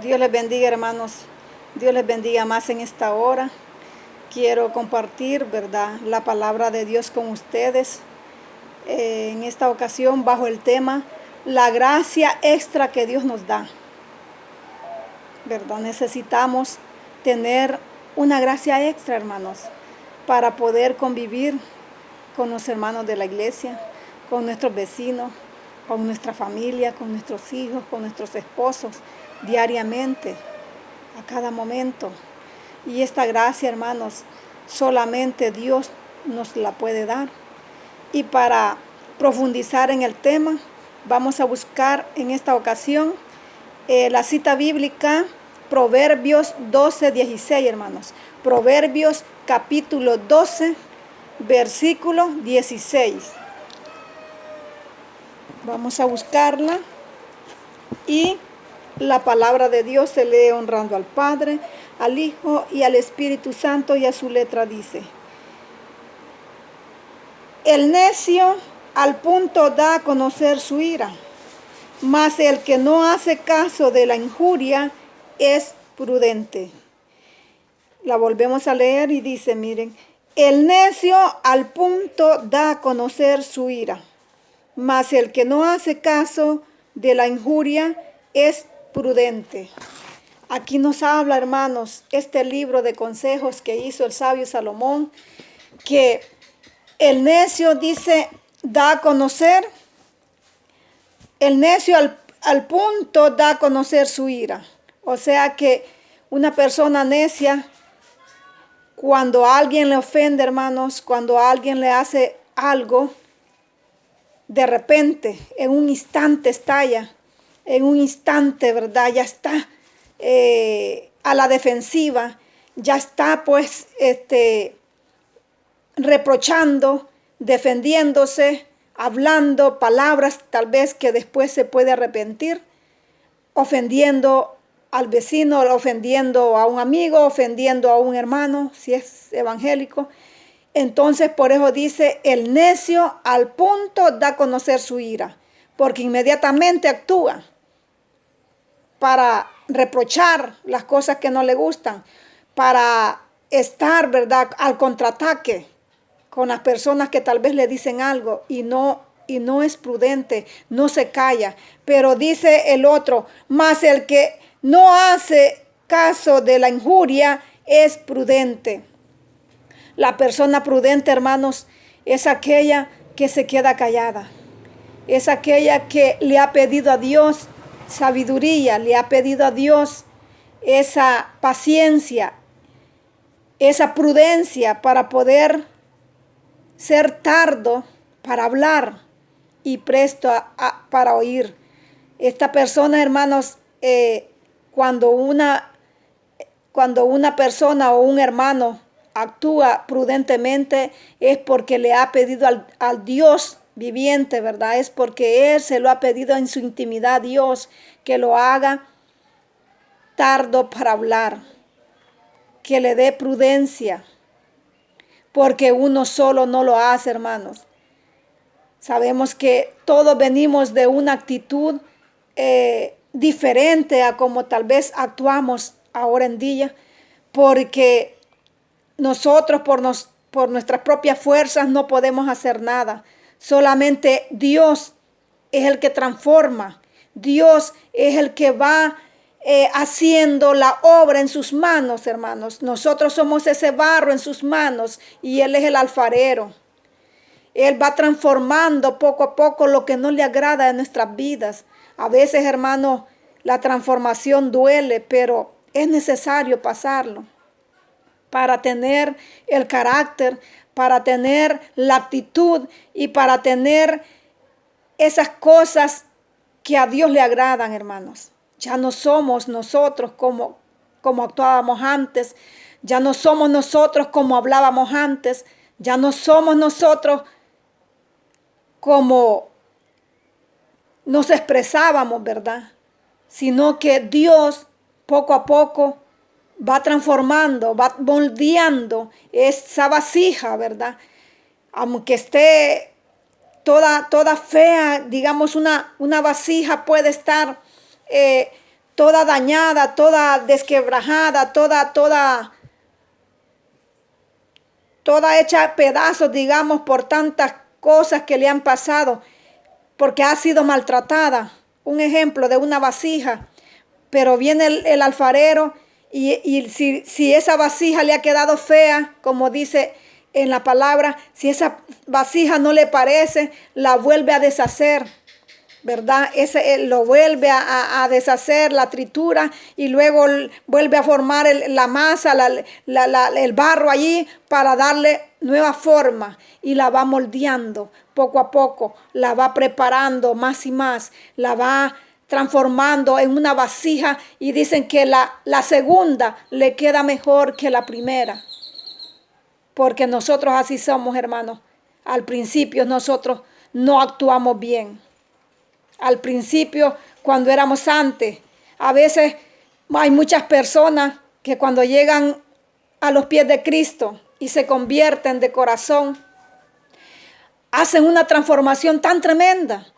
Dios les bendiga, hermanos. Dios les bendiga más en esta hora. Quiero compartir, ¿verdad?, la palabra de Dios con ustedes. En esta ocasión bajo el tema la gracia extra que Dios nos da, ¿verdad? Necesitamos tener una gracia extra, hermanos, para poder convivir con los hermanos de la iglesia, con nuestros vecinos, con nuestra familia, con nuestros hijos, con nuestros esposos, diariamente, a cada momento. Y esta gracia, hermanos, solamente Dios nos la puede dar. Y para profundizar en el tema, vamos a buscar en esta ocasión la cita bíblica, Proverbios 12:16, hermanos. Proverbios capítulo 12, versículo 16. Vamos a buscarla y la palabra de Dios se lee honrando al Padre, al Hijo y al Espíritu Santo, y a su letra dice: el necio al punto da a conocer su ira, mas el que no hace caso de la injuria es prudente. La volvemos a leer y dice, miren, el necio al punto da a conocer su ira, mas el que no hace caso de la injuria es prudente. Aquí nos habla, hermanos, este libro de consejos que hizo el sabio Salomón, que el necio dice, da a conocer, el necio al punto da a conocer su ira. O sea que una persona necia, cuando alguien le ofende, hermanos, cuando alguien le hace algo, de repente, en un instante estalla, en un instante, ¿verdad? Ya está a la defensiva, ya está pues reprochando, defendiéndose, hablando palabras tal vez que después se puede arrepentir, ofendiendo al vecino, ofendiendo a un amigo, ofendiendo a un hermano, si es evangélico. Entonces por eso dice, el necio al punto da a conocer su ira, porque inmediatamente actúa para reprochar las cosas que no le gustan, para estar, ¿verdad?, al contraataque con las personas que tal vez le dicen algo y no es prudente, no se calla. Pero dice el otro, mas el que no hace caso de la injuria es prudente. La persona prudente, hermanos, es aquella que se queda callada. Es aquella que le ha pedido a Dios sabiduría, le ha pedido a Dios esa paciencia, esa prudencia para poder ser tardo para hablar y presto para oír. Esta persona, hermanos, cuando una persona o un hermano actúa prudentemente, es porque le ha pedido al Dios viviente, ¿verdad? Es porque él se lo ha pedido en su intimidad a Dios, que lo haga tardo para hablar, que le dé prudencia, porque uno solo no lo hace, hermanos. Sabemos que todos venimos de una actitud diferente a como tal vez actuamos ahora en día, porque nosotros por nuestras propias fuerzas no podemos hacer nada. Solamente Dios es el que transforma. Dios es el que va haciendo la obra en sus manos, hermanos. Nosotros somos ese barro en sus manos y Él es el alfarero. Él va transformando poco a poco lo que no le agrada en nuestras vidas. A veces, hermano, la transformación duele, pero es necesario pasarlo para tener el carácter, para tener la actitud y para tener esas cosas que a Dios le agradan, hermanos. Ya no somos nosotros como actuábamos antes, ya no somos nosotros como hablábamos antes, ya no somos nosotros como nos expresábamos, ¿verdad? Sino que Dios poco a poco va transformando, va moldeando esa vasija, ¿verdad? Aunque esté toda fea, digamos, una vasija puede estar toda dañada, toda desquebrajada, toda hecha pedazos, digamos, por tantas cosas que le han pasado, porque ha sido maltratada. Un ejemplo de una vasija, pero viene el alfarero y si esa vasija le ha quedado fea, como dice en la palabra, si esa vasija no le parece, la vuelve a deshacer, ¿verdad? Lo vuelve a deshacer, la tritura y luego vuelve a formar la masa, el barro allí para darle nueva forma y la va moldeando poco a poco, la va preparando más y más, la va transformando en una vasija y dicen que la segunda le queda mejor que la primera. Porque nosotros así somos, hermanos. Al principio nosotros no actuamos bien. Al principio, cuando éramos antes, a veces hay muchas personas que cuando llegan a los pies de Cristo y se convierten de corazón, hacen una transformación tan tremenda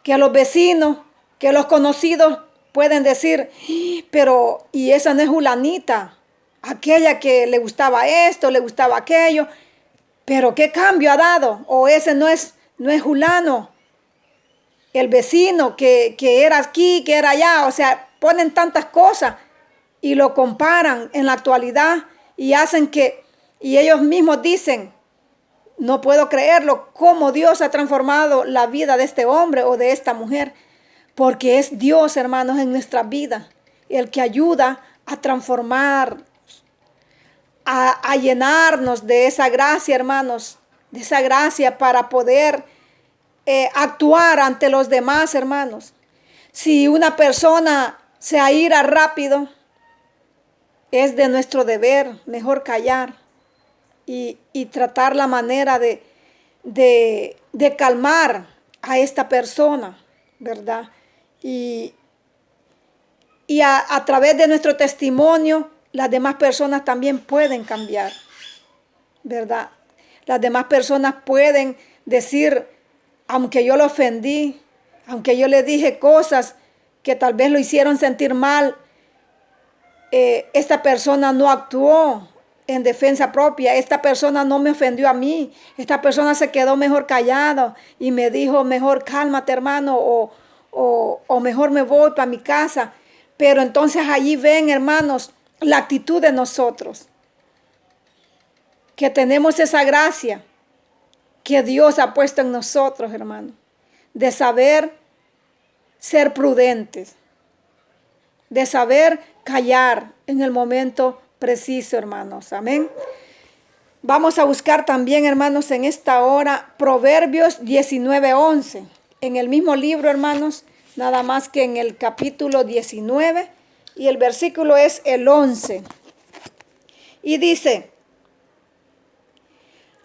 que los vecinos, que los conocidos pueden decir, pero ¿y esa no es Julanita? Aquella que le gustaba esto, le gustaba aquello, pero ¿qué cambio ha dado? O ese no es Julano, el vecino que era aquí, que era allá. O sea, ponen tantas cosas y lo comparan en la actualidad y hacen y ellos mismos dicen, no puedo creerlo, cómo Dios ha transformado la vida de este hombre o de esta mujer, porque es Dios, hermanos, en nuestra vida, el que ayuda a transformar, a llenarnos de esa gracia, hermanos, de esa gracia para poder actuar ante los demás, hermanos. Si una persona se aira rápido, es de nuestro deber mejor callar y tratar la manera de calmar a esta persona, ¿verdad? Y a través de nuestro testimonio, las demás personas también pueden cambiar, ¿verdad? Las demás personas pueden decir, aunque yo lo ofendí, aunque yo le dije cosas que tal vez lo hicieron sentir mal, esta persona no actuó en defensa propia, esta persona no me ofendió a mí, esta persona se quedó mejor callado y me dijo, mejor cálmate, hermano, o mejor me voy para mi casa. Pero entonces allí ven, hermanos, la actitud de nosotros, que tenemos esa gracia que Dios ha puesto en nosotros, hermanos, de saber ser prudentes, de saber callar en el momento preciso, hermanos. Amén. Vamos a buscar también, hermanos, en esta hora Proverbios 19:11. En el mismo libro, hermanos, nada más que en el capítulo 19 y el versículo es el 11. Y dice,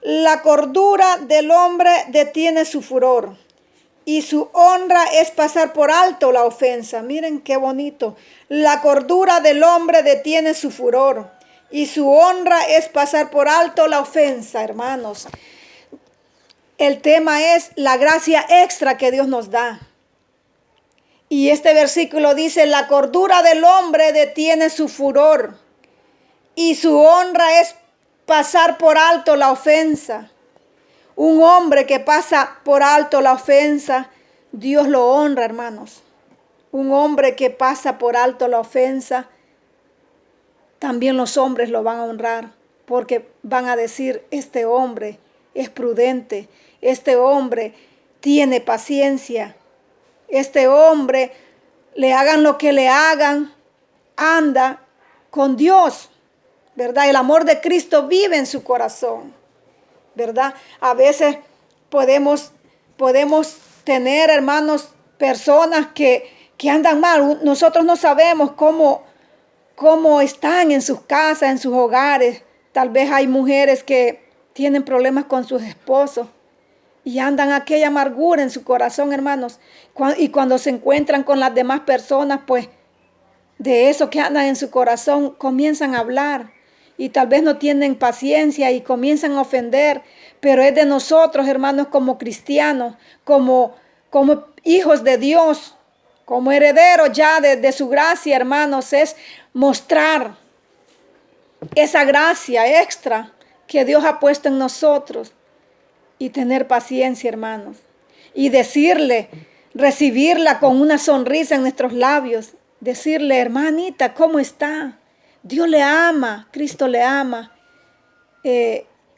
la cordura del hombre detiene su furor y su honra es pasar por alto la ofensa. Miren qué bonito. La cordura del hombre detiene su furor y su honra es pasar por alto la ofensa, hermanos. El tema es la gracia extra que Dios nos da. Y este versículo dice, la cordura del hombre detiene su furor y su honra es pasar por alto la ofensa. Un hombre que pasa por alto la ofensa, Dios lo honra, hermanos. Un hombre que pasa por alto la ofensa, también los hombres lo van a honrar, porque van a decir, este hombre es prudente, este hombre tiene paciencia, este hombre, le hagan lo que le hagan, anda con Dios, ¿verdad? El amor de Cristo vive en su corazón, ¿verdad? A veces podemos tener, hermanos, personas que andan mal. Nosotros no sabemos cómo están en sus casas, en sus hogares. Tal vez hay mujeres que tienen problemas con sus esposos y andan aquella amargura en su corazón, hermanos. Y cuando se encuentran con las demás personas, pues de eso que andan en su corazón comienzan a hablar. Y tal vez no tienen paciencia y comienzan a ofender. Pero es de nosotros, hermanos, como cristianos, como hijos de Dios, como herederos ya de su gracia, hermanos, es mostrar esa gracia extra que Dios ha puesto en nosotros y tener paciencia, hermanos, y decirle, recibirla con una sonrisa en nuestros labios, decirle, hermanita, ¿cómo está? Dios le ama, Cristo le ama.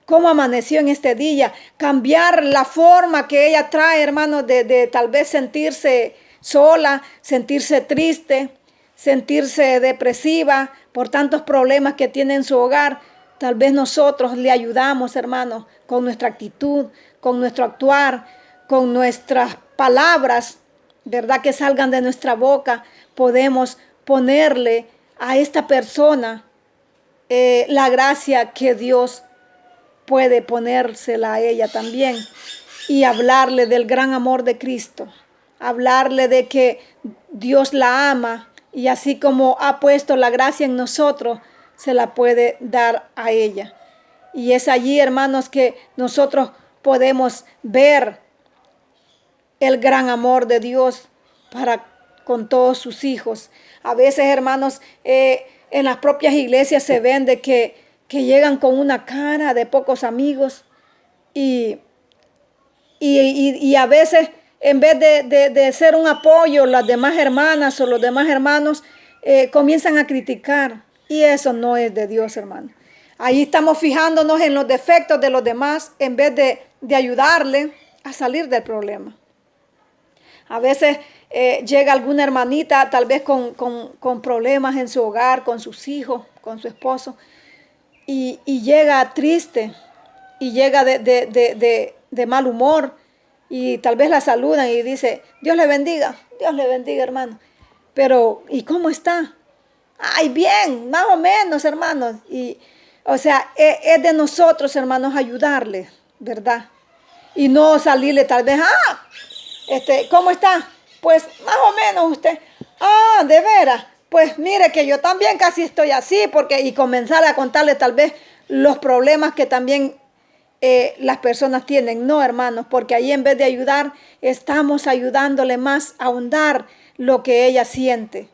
Cómo amaneció en este día, cambiar la forma que ella trae, hermanos, de tal vez sentirse sola, sentirse triste, sentirse depresiva por tantos problemas que tiene en su hogar. Tal vez nosotros le ayudamos, hermanos, con nuestra actitud, con nuestro actuar, con nuestras palabras, ¿verdad? Que salgan de nuestra boca. Podemos ponerle a esta persona la gracia que Dios puede ponérsela a ella también, y hablarle del gran amor de Cristo, hablarle de que Dios la ama, y así como ha puesto la gracia en nosotros, se la puede dar a ella. Y es allí, hermanos, que nosotros podemos ver el gran amor de Dios para con todos sus hijos. A veces, hermanos, en las propias iglesias se ven de que llegan con una cara de pocos amigos y a veces, en vez de ser un apoyo, las demás hermanas o los demás hermanos comienzan a criticar, y eso no es de Dios, hermano. Ahí estamos fijándonos en los defectos de los demás en vez de ayudarle a salir del problema. A veces llega alguna hermanita tal vez con problemas en su hogar, con sus hijos, con su esposo, y llega triste, y llega de mal humor, y tal vez la saludan y dice, Dios le bendiga, hermano. Pero, ¿y cómo está? Ay, bien, más o menos, hermanos. Y, o sea, es de nosotros, hermanos, ayudarle, ¿verdad? Y no salirle tal vez, ¿cómo está? Pues más o menos usted. Ah, de veras. Pues mire que yo también casi estoy así, y comenzar a contarle tal vez los problemas que también las personas tienen. No, hermanos, porque ahí en vez de ayudar, estamos ayudándole más a ahondar lo que ella siente,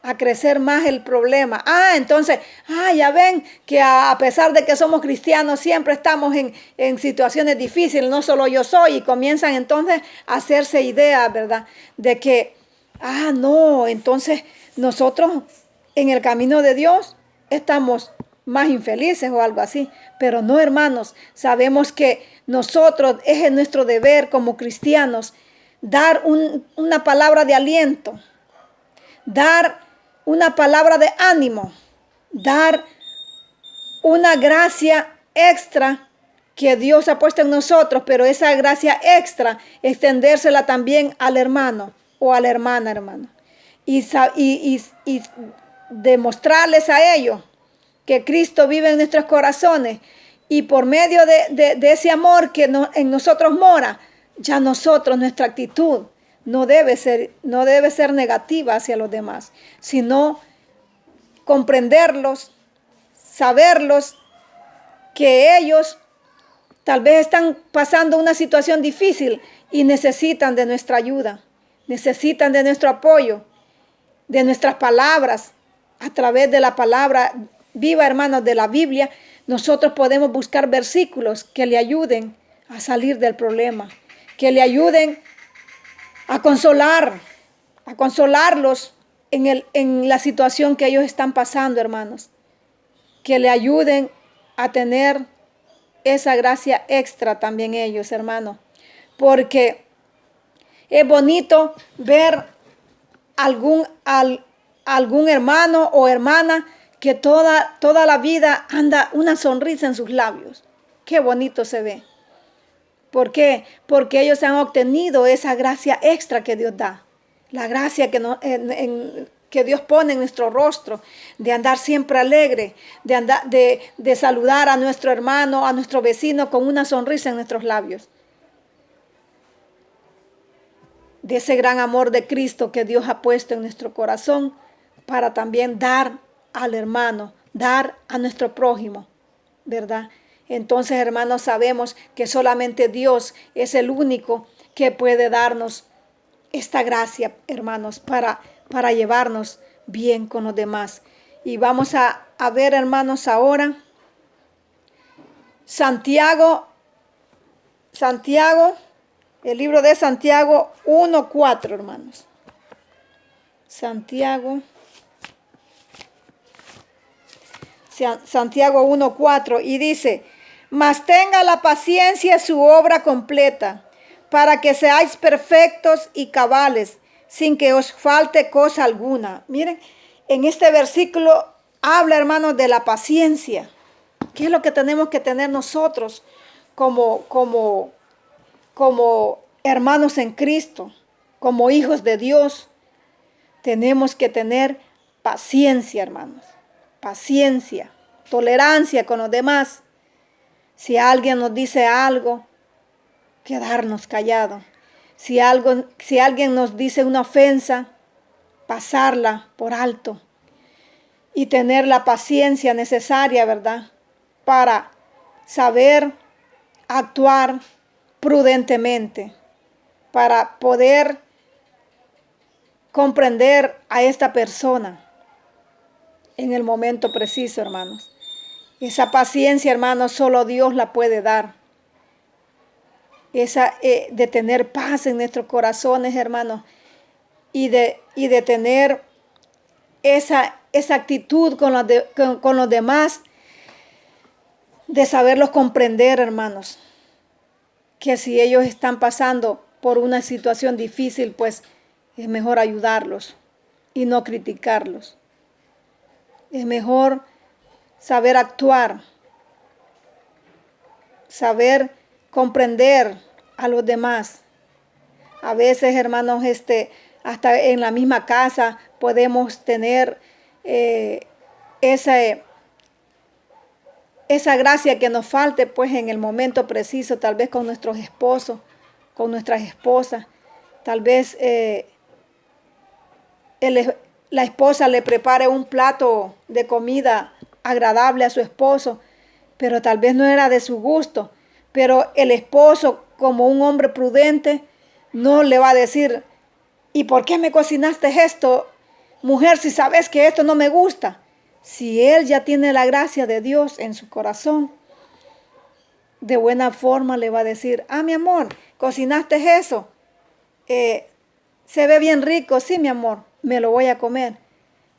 a crecer más el problema. Entonces, ya ven que a pesar de que somos cristianos, siempre estamos en situaciones difíciles, no solo yo soy, y comienzan entonces a hacerse ideas, ¿verdad? De que, no, entonces nosotros en el camino de Dios estamos más infelices o algo así. Pero no, hermanos, sabemos que nosotros es nuestro deber como cristianos dar una palabra de aliento, dar una palabra de ánimo, dar una gracia extra que Dios ha puesto en nosotros, pero esa gracia extra, extendérsela también al hermano o a la hermana, hermano. Y demostrarles a ellos que Cristo vive en nuestros corazones, y por medio de ese amor que en nosotros mora, ya nosotros, nuestra actitud no debe ser negativa hacia los demás, sino comprenderlos, saberlos, que ellos tal vez están pasando una situación difícil y necesitan de nuestra ayuda, necesitan de nuestro apoyo, de nuestras palabras. A través de la palabra viva, hermanos, de la Biblia, nosotros podemos buscar versículos que le ayuden a salir del problema, que le ayuden a consolarlos en la situación que ellos están pasando, hermanos, que le ayuden a tener esa gracia extra también ellos, hermanos, porque es bonito ver algún hermano o hermana que toda la vida anda una sonrisa en sus labios. Qué bonito se ve. ¿Por qué? Porque ellos han obtenido esa gracia extra que Dios da. La gracia que Dios pone en nuestro rostro, de andar siempre alegre, de saludar a nuestro hermano, a nuestro vecino con una sonrisa en nuestros labios. De ese gran amor de Cristo que Dios ha puesto en nuestro corazón para también dar al hermano, dar a nuestro prójimo, ¿verdad? Entonces, hermanos, sabemos que solamente Dios es el único que puede darnos esta gracia, hermanos, para llevarnos bien con los demás. Y vamos a ver, hermanos, ahora Santiago, el libro de Santiago 1:4, hermanos. Santiago 1:4, y dice: mas tenga la paciencia su obra completa, para que seáis perfectos y cabales, sin que os falte cosa alguna. Miren, en este versículo habla, hermanos, de la paciencia. ¿Qué es lo que tenemos que tener nosotros como hermanos en Cristo, como hijos de Dios? Tenemos que tener paciencia, hermanos. Paciencia, tolerancia con los demás. Si alguien nos dice algo, quedarnos callados. Si alguien nos dice una ofensa, pasarla por alto. Y tener la paciencia necesaria, ¿verdad?, para saber actuar prudentemente, para poder comprender a esta persona en el momento preciso, hermanos. Esa paciencia, hermanos, solo Dios la puede dar. Esa de tener paz en nuestros corazones, hermanos, y de tener esa actitud con los demás, de saberlos comprender, hermanos, que si ellos están pasando por una situación difícil, pues es mejor ayudarlos y no criticarlos. Es mejor saber actuar, saber comprender a los demás. A veces, hermanos, hasta en la misma casa podemos tener esa gracia que nos falte, pues en el momento preciso, tal vez con nuestros esposos, con nuestras esposas. Tal vez la esposa le prepare un plato de comida agradable a su esposo, pero tal vez no era de su gusto. Pero el esposo, como un hombre prudente, no le va a decir: ¿y por qué me cocinaste esto, mujer, si sabes que esto no me gusta? Si él ya tiene la gracia de Dios en su corazón, de buena forma le va a decir: ah, mi amor, cocinaste eso, se ve bien rico. Sí, mi amor, me lo voy a comer,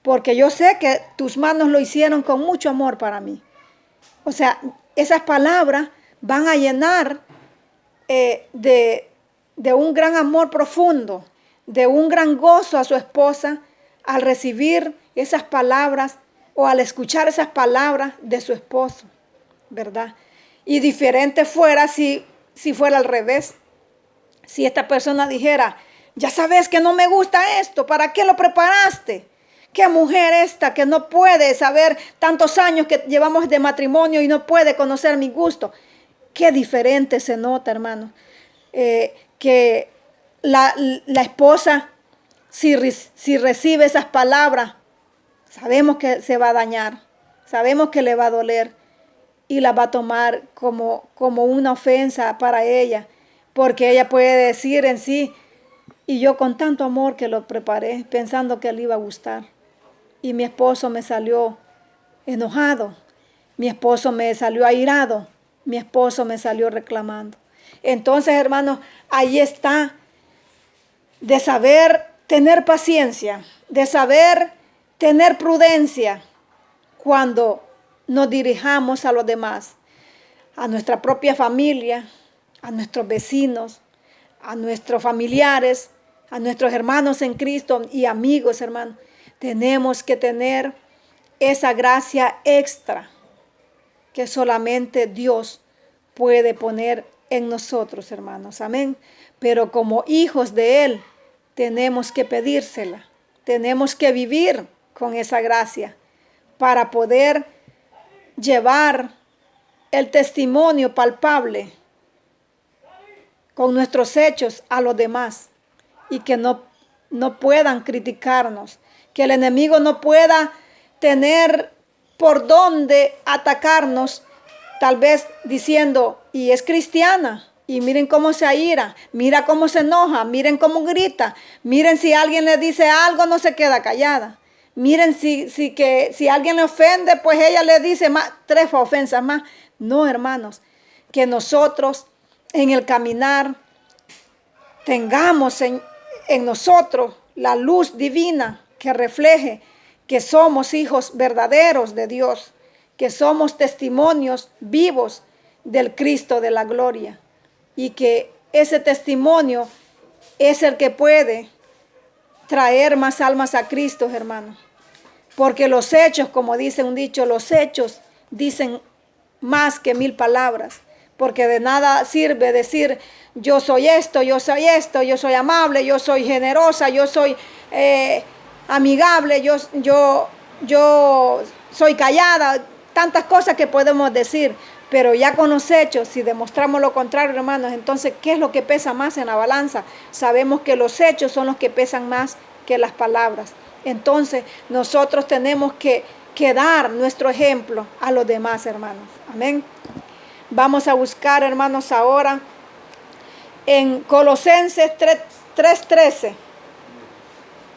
porque yo sé que tus manos lo hicieron con mucho amor para mí. O sea, esas palabras van a llenar de un gran amor profundo, de un gran gozo a su esposa al recibir esas palabras o al escuchar esas palabras de su esposo, ¿verdad? Y diferente fuera si fuera al revés. Si esta persona dijera: ya sabes que no me gusta esto, ¿para qué lo preparaste? ¿Qué mujer esta que no puede saber tantos años que llevamos de matrimonio y no puede conocer mi gusto? Qué diferente se nota, hermano. Que la esposa, si recibe esas palabras, sabemos que se va a dañar, sabemos que le va a doler y la va a tomar como una ofensa para ella, porque ella puede decir en sí: y yo con tanto amor que lo preparé, pensando que le iba a gustar, y mi esposo me salió enojado, mi esposo me salió airado, mi esposo me salió reclamando. Entonces, hermanos, ahí está, de saber tener paciencia, de saber tener prudencia cuando nos dirijamos a los demás, a nuestra propia familia, a nuestros vecinos, a nuestros familiares, a nuestros hermanos en Cristo y amigos, hermanos. Tenemos que tener esa gracia extra que solamente Dios puede poner en nosotros, hermanos. Amén. Pero como hijos de Él, tenemos que pedírsela. Tenemos que vivir con esa gracia para poder llevar el testimonio palpable con nuestros hechos a los demás, y que no puedan criticarnos, que el enemigo no pueda tener por dónde atacarnos, tal vez diciendo: y es cristiana, Y miren cómo se aira, mira cómo se enoja, miren cómo grita, miren si alguien le dice algo no se queda callada. Miren si alguien le ofende, pues ella le dice más, 3 ofensas más. No, hermanos, que nosotros en el caminar tengamos en nosotros la luz divina que refleje que somos hijos verdaderos de Dios, que somos testimonios vivos del Cristo de la gloria, y que ese testimonio es el que puede traer más almas a Cristo, hermanos. Porque los hechos, como dice un dicho, los hechos dicen más que 1000 palabras. Porque de nada sirve decir, yo soy esto, yo soy esto, yo soy amable, yo soy generosa, yo soy amigable, yo soy callada. Tantas cosas que podemos decir. Pero ya con los hechos, si demostramos lo contrario, hermanos, entonces, ¿qué es lo que pesa más en la balanza? Sabemos que los hechos son los que pesan más que las palabras. Entonces, nosotros tenemos que dar nuestro ejemplo a los demás, hermanos. Amén. Vamos a buscar, hermanos, ahora en Colosenses 3:13.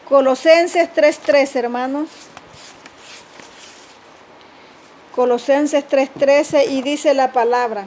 Colosenses 3:13, hermanos. Colosenses 3:13, y dice la palabra: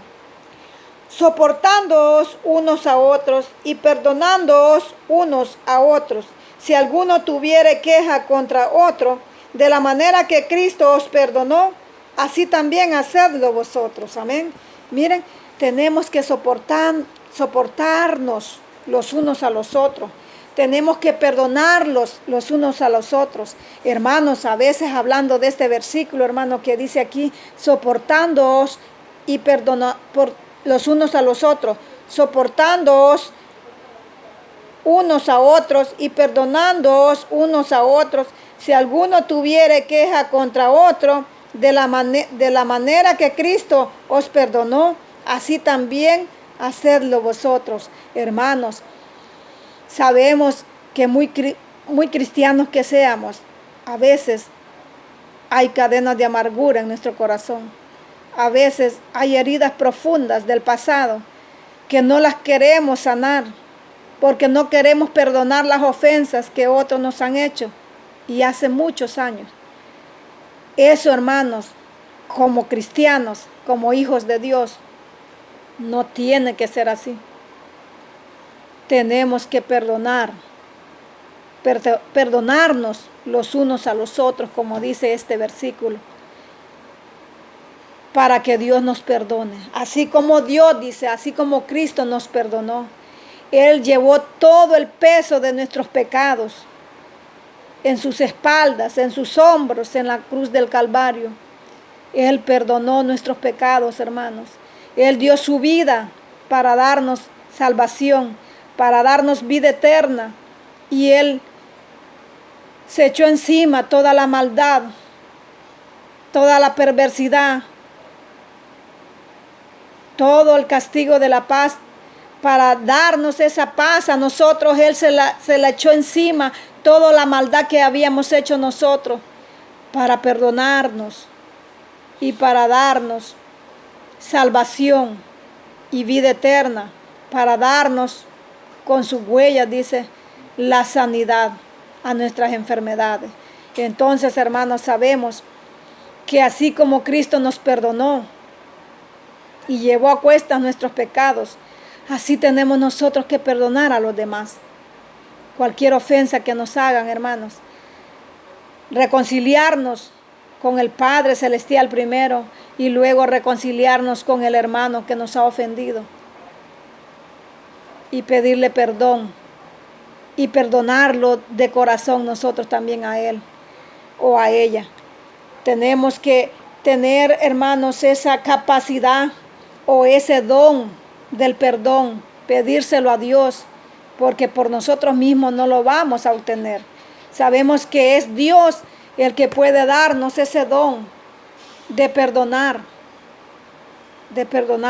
soportándoos unos a otros y perdonándoos unos a otros, si alguno tuviere queja contra otro, de la manera que Cristo os perdonó, así también hacedlo vosotros. Amén. Miren, tenemos que soportarnos los unos a los otros. Tenemos que perdonarlos los unos a los otros. Hermanos, a veces hablando de este versículo, hermano, que dice aquí, soportándoos y perdonando por los unos a los otros, soportándoos unos a otros y perdonándoos unos a otros, si alguno tuviere queja contra otro, de la manera que Cristo os perdonó, así también hacedlo vosotros. Hermanos, sabemos que muy cristianos que seamos, a veces hay cadenas de amargura en nuestro corazón. A veces hay heridas profundas del pasado que no las queremos sanar, porque no queremos perdonar las ofensas que otros nos han hecho, y hace muchos años. Eso, hermanos, como cristianos, como hijos de Dios, no tiene que ser así. Tenemos que perdonarnos los unos a los otros, como dice este versículo, para que Dios nos perdone. Así como Dios dice, así como Cristo nos perdonó. Él llevó todo el peso de nuestros pecados en sus espaldas, en sus hombros, en la cruz del Calvario. Él perdonó nuestros pecados, hermanos. Él dio su vida para darnos salvación, para darnos vida eterna. Y Él se echó encima toda la maldad, toda la perversidad, todo el castigo de la paz, para darnos esa paz a nosotros. Él se la echó encima, toda la maldad que habíamos hecho nosotros, para perdonarnos y para darnos salvación y vida eterna, para darnos con sus huellas, dice, la sanidad a nuestras enfermedades. Entonces, hermanos, sabemos que así como Cristo nos perdonó y llevó a cuestas nuestros pecados, así tenemos nosotros que perdonar a los demás. Cualquier ofensa que nos hagan, hermanos. Reconciliarnos con el Padre Celestial primero, y luego reconciliarnos con el hermano que nos ha ofendido. Y pedirle perdón. Y perdonarlo de corazón nosotros también a él o a ella. Tenemos que tener, hermanos, esa capacidad o ese don del perdón, pedírselo a Dios, porque por nosotros mismos no lo vamos a obtener. Sabemos que es Dios el que puede darnos ese don de perdonar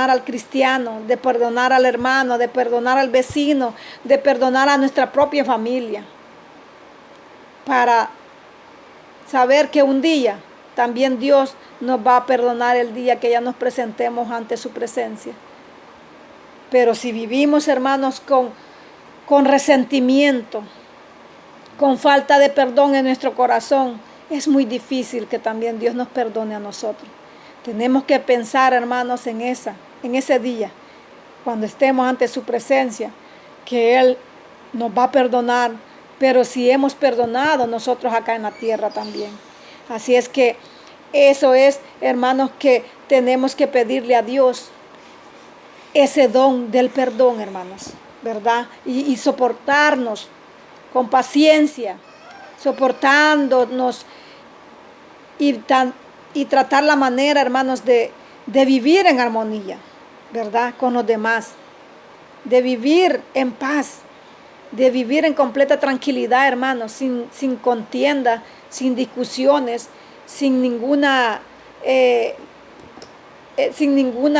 al cristiano, de perdonar al hermano, de perdonar al vecino, de perdonar a nuestra propia familia, para saber que un día también Dios nos va a perdonar el día que ya nos presentemos ante su presencia. Pero si vivimos, hermanos, con resentimiento, con falta de perdón en nuestro corazón, es muy difícil que también Dios nos perdone a nosotros. Tenemos que pensar, hermanos, en ese día, cuando estemos ante su presencia, que Él nos va a perdonar, pero si hemos perdonado nosotros acá en la tierra también. Así es que eso es, hermanos, que tenemos que pedirle a Dios ese don del perdón, hermanos, ¿verdad? Y soportarnos con paciencia, soportándonos y tratar la manera, hermanos, de vivir en armonía, ¿verdad? Con los demás, de vivir en paz, de vivir en completa tranquilidad, hermanos, sin contienda, sin discusiones, sin ninguna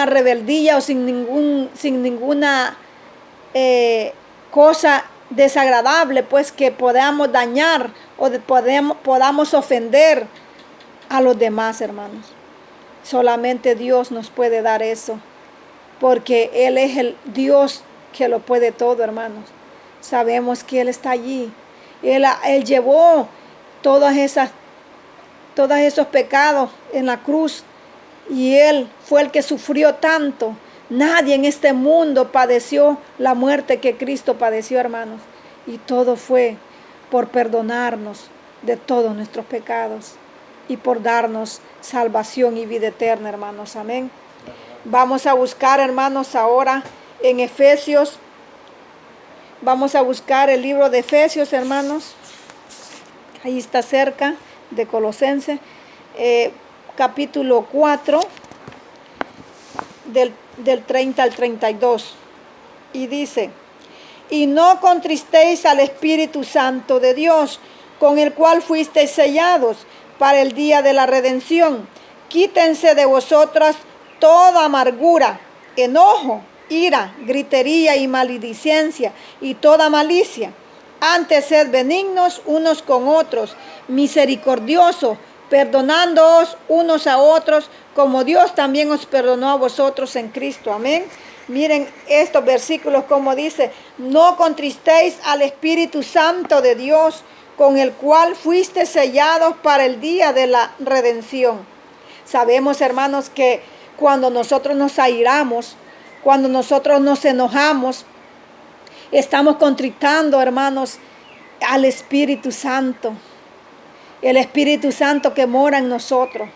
rebeldía o sin ninguna cosa desagradable, pues, que podamos dañar o podamos ofender a los demás, hermanos. Solamente Dios nos puede dar eso, porque Él es el Dios que lo puede todo, hermanos. Sabemos que Él está allí. Él llevó todos esos pecados en la cruz, y Él fue el que sufrió tanto. Nadie en este mundo padeció la muerte que Cristo padeció, hermanos. Y todo fue por perdonarnos de todos nuestros pecados y por darnos salvación y vida eterna, hermanos. Amén. Vamos a buscar, hermanos, ahora en Efesios. Vamos a buscar el libro de Efesios, hermanos. Ahí está cerca de Colosenses. Capítulo 4, del 30 al 32. Y dice: y no contristéis al Espíritu Santo de Dios, con el cual fuisteis sellados para el día de la redención. Quítense de vosotras toda amargura, enojo, ira, gritería y maledicencia y toda malicia. Antes sed benignos unos con otros, misericordiosos, perdonándoos unos a otros, como Dios también os perdonó a vosotros en Cristo. Amén. Miren estos versículos como dice: no contristéis al Espíritu Santo de Dios, con el cual fuiste sellados para el día de la redención. Sabemos, hermanos, que cuando nosotros nos airamos, cuando nosotros nos enojamos, estamos contristando, hermanos, al Espíritu Santo. El Espíritu Santo que mora en nosotros.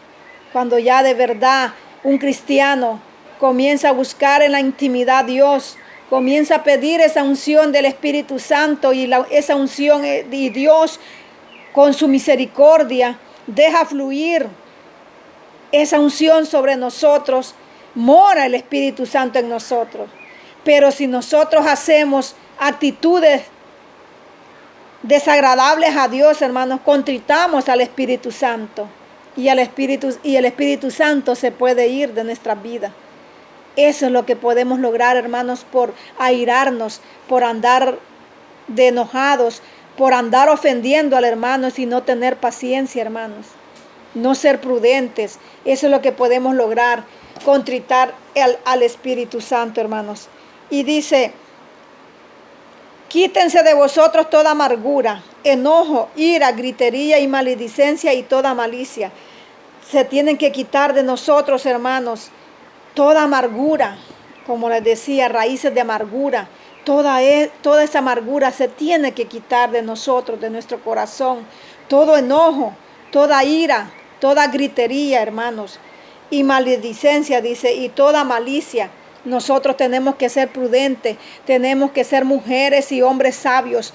Cuando ya de verdad un cristiano comienza a buscar en la intimidad a Dios, comienza a pedir esa unción del Espíritu Santo, y esa unción de Dios con su misericordia deja fluir esa unción sobre nosotros, mora el Espíritu Santo en nosotros. Pero si nosotros hacemos actitudes desagradables a Dios, hermanos, contritamos al Espíritu Santo, y el Espíritu Santo se puede ir de nuestras vidas. Eso es lo que podemos lograr, hermanos, por airarnos, por andar de enojados, por andar ofendiendo al hermano y no tener paciencia, hermanos. No ser prudentes. Eso es lo que podemos lograr, contritar al Espíritu Santo, hermanos. Y dice: quítense de vosotros toda amargura, enojo, ira, gritería y maledicencia y toda malicia. Se tienen que quitar de nosotros, hermanos, toda amargura, como les decía, raíces de amargura. Toda esa amargura se tiene que quitar de nosotros, de nuestro corazón. Todo enojo, toda ira, toda gritería, hermanos, y maledicencia, dice, y toda malicia. Nosotros tenemos que ser prudentes, tenemos que ser mujeres y hombres sabios,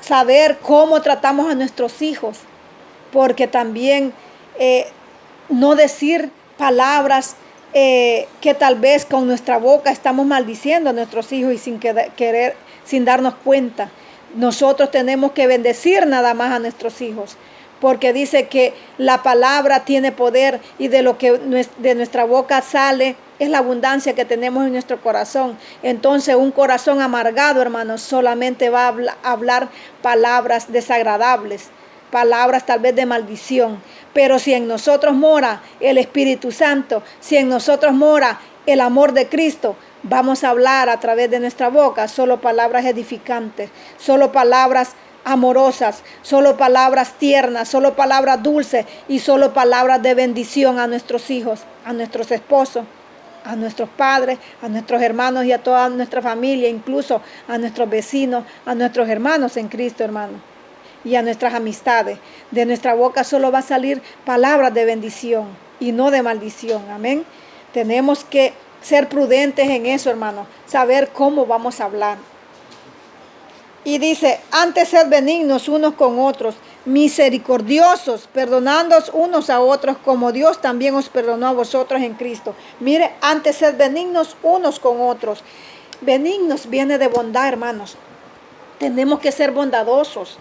saber cómo tratamos a nuestros hijos, porque también no decir palabras que tal vez con nuestra boca estamos maldiciendo a nuestros hijos y sin darnos cuenta. Nosotros tenemos que bendecir nada más a nuestros hijos, porque dice que la palabra tiene poder, y de lo que de nuestra boca sale es la abundancia que tenemos en nuestro corazón. Entonces un corazón amargado, hermanos, solamente va a hablar palabras desagradables, palabras tal vez de maldición. Pero si en nosotros mora el Espíritu Santo, si en nosotros mora el amor de Cristo, vamos a hablar a través de nuestra boca solo palabras edificantes, solo palabras amorosas, solo palabras tiernas, solo palabras dulces y solo palabras de bendición a nuestros hijos, a nuestros esposos, a nuestros padres, a nuestros hermanos y a toda nuestra familia, incluso a nuestros vecinos, a nuestros hermanos en Cristo, hermano, y a nuestras amistades. De nuestra boca solo va a salir palabras de bendición y no de maldición. Amén. Tenemos que ser prudentes en eso, hermano, saber cómo vamos a hablar. Y dice, antes sed benignos unos con otros, misericordiosos, perdonándoos unos a otros, como Dios también os perdonó a vosotros en Cristo. Mire, antes sed benignos unos con otros. Benignos viene de bondad, hermanos. Tenemos que ser bondadosos.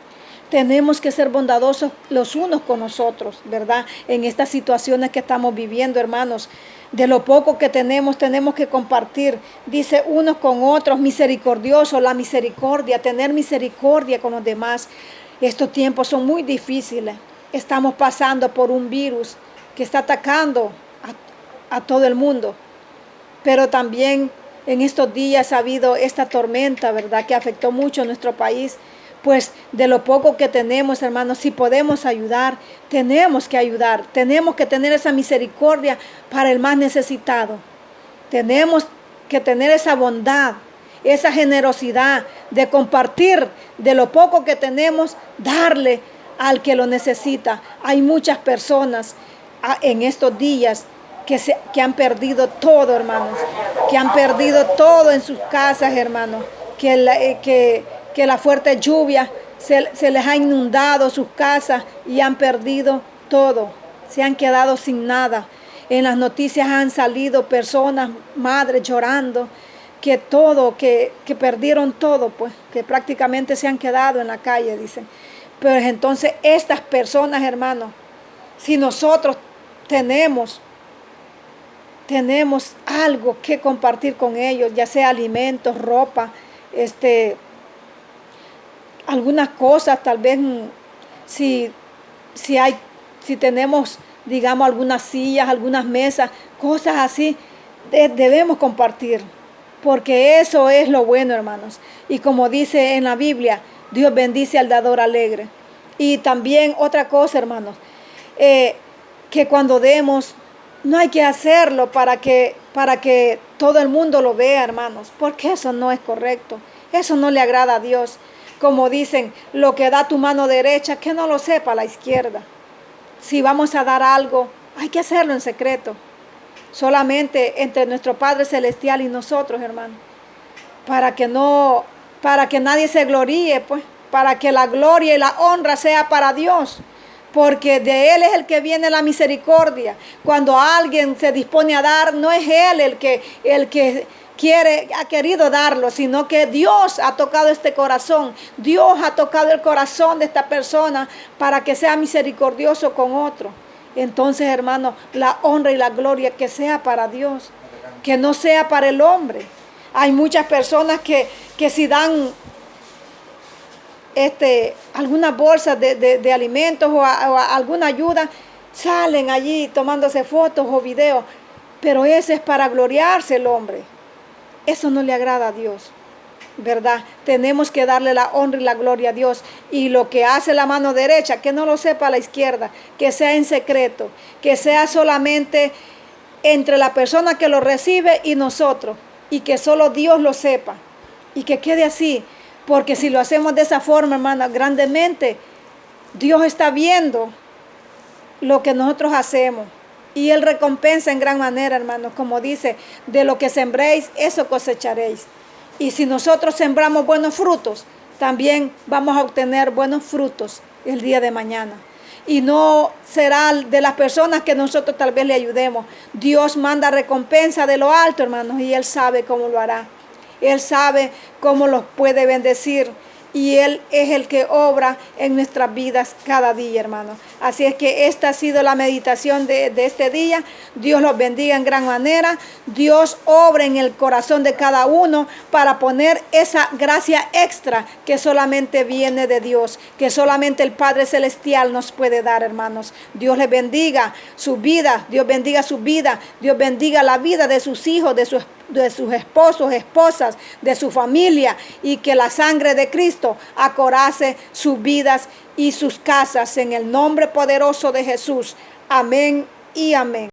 Tenemos que ser bondadosos los unos con nosotros, ¿verdad? En estas situaciones que estamos viviendo, hermanos. De lo poco que tenemos que compartir. Dice unos con otros, misericordiosos, la misericordia, tener misericordia con los demás. Estos tiempos son muy difíciles. Estamos pasando por un virus que está atacando a todo el mundo. Pero también en estos días ha habido esta tormenta, ¿verdad? Que afectó mucho a nuestro país. Pues de lo poco que tenemos, hermanos, si podemos ayudar, tenemos que ayudar. Tenemos que tener esa misericordia para el más necesitado. Tenemos que tener esa bondad, esa generosidad de compartir de lo poco que tenemos, darle al que lo necesita. Hay muchas personas en estos días que han perdido todo, hermanos, que han perdido todo en sus casas, hermanos, que la fuerte lluvia se les ha inundado sus casas y han perdido todo, se han quedado sin nada. En las noticias han salido personas, madres llorando, que perdieron todo, pues, que prácticamente se han quedado en la calle, dicen. Pero entonces estas personas, hermanos, si nosotros tenemos algo que compartir con ellos, ya sea alimentos, ropa, algunas cosas, tal vez si tenemos, digamos, algunas sillas, algunas mesas, cosas así, debemos compartir, porque eso es lo bueno, hermanos. Y como dice en la Biblia, Dios bendice al dador alegre. Y también otra cosa, hermanos, que cuando demos, no hay que hacerlo para que todo el mundo lo vea, hermanos, porque eso no es correcto, eso no le agrada a Dios. Como dicen, lo que da tu mano derecha, que no lo sepa la izquierda. Si vamos a dar algo, hay que hacerlo en secreto. Solamente entre nuestro Padre Celestial y nosotros, hermano. Para que nadie se gloríe, pues. Para que la gloria y la honra sea para Dios. Porque de Él es el que viene la misericordia. Cuando alguien se dispone a dar, no es Él el que ha querido darlo, sino que Dios ha tocado este corazón. Dios ha tocado el corazón de esta persona para que sea misericordioso con otro. Entonces, hermano, la honra y la gloria que sea para Dios, que no sea para el hombre. Hay muchas personas que si dan algunas bolsas de alimentos o alguna ayuda, salen allí tomándose fotos o videos, pero ese es para gloriarse el hombre. Eso no le agrada a Dios, ¿verdad? Tenemos que darle la honra y la gloria a Dios. Y lo que hace la mano derecha, que no lo sepa la izquierda, que sea en secreto, que sea solamente entre la persona que lo recibe y nosotros, y que solo Dios lo sepa, y que quede así, porque si lo hacemos de esa forma, hermana, grandemente, Dios está viendo lo que nosotros hacemos. Y Él recompensa en gran manera, hermanos, como dice, de lo que sembréis, eso cosecharéis. Y si nosotros sembramos buenos frutos, también vamos a obtener buenos frutos el día de mañana. Y no será de las personas que nosotros tal vez le ayudemos. Dios manda recompensa de lo alto, hermanos, y Él sabe cómo lo hará. Él sabe cómo los puede bendecir. Y Él es el que obra en nuestras vidas cada día, hermano. Así es que esta ha sido la meditación de este día. Dios los bendiga en gran manera. Dios obra en el corazón de cada uno para poner esa gracia extra que solamente viene de Dios, que solamente el Padre Celestial nos puede dar, hermanos. Dios les bendiga su vida, Dios bendiga su vida, Dios bendiga la vida de sus hijos, de su esposa, de sus esposos, esposas, de su familia, y que la sangre de Cristo acorace sus vidas y sus casas en el nombre poderoso de Jesús. Amén y amén.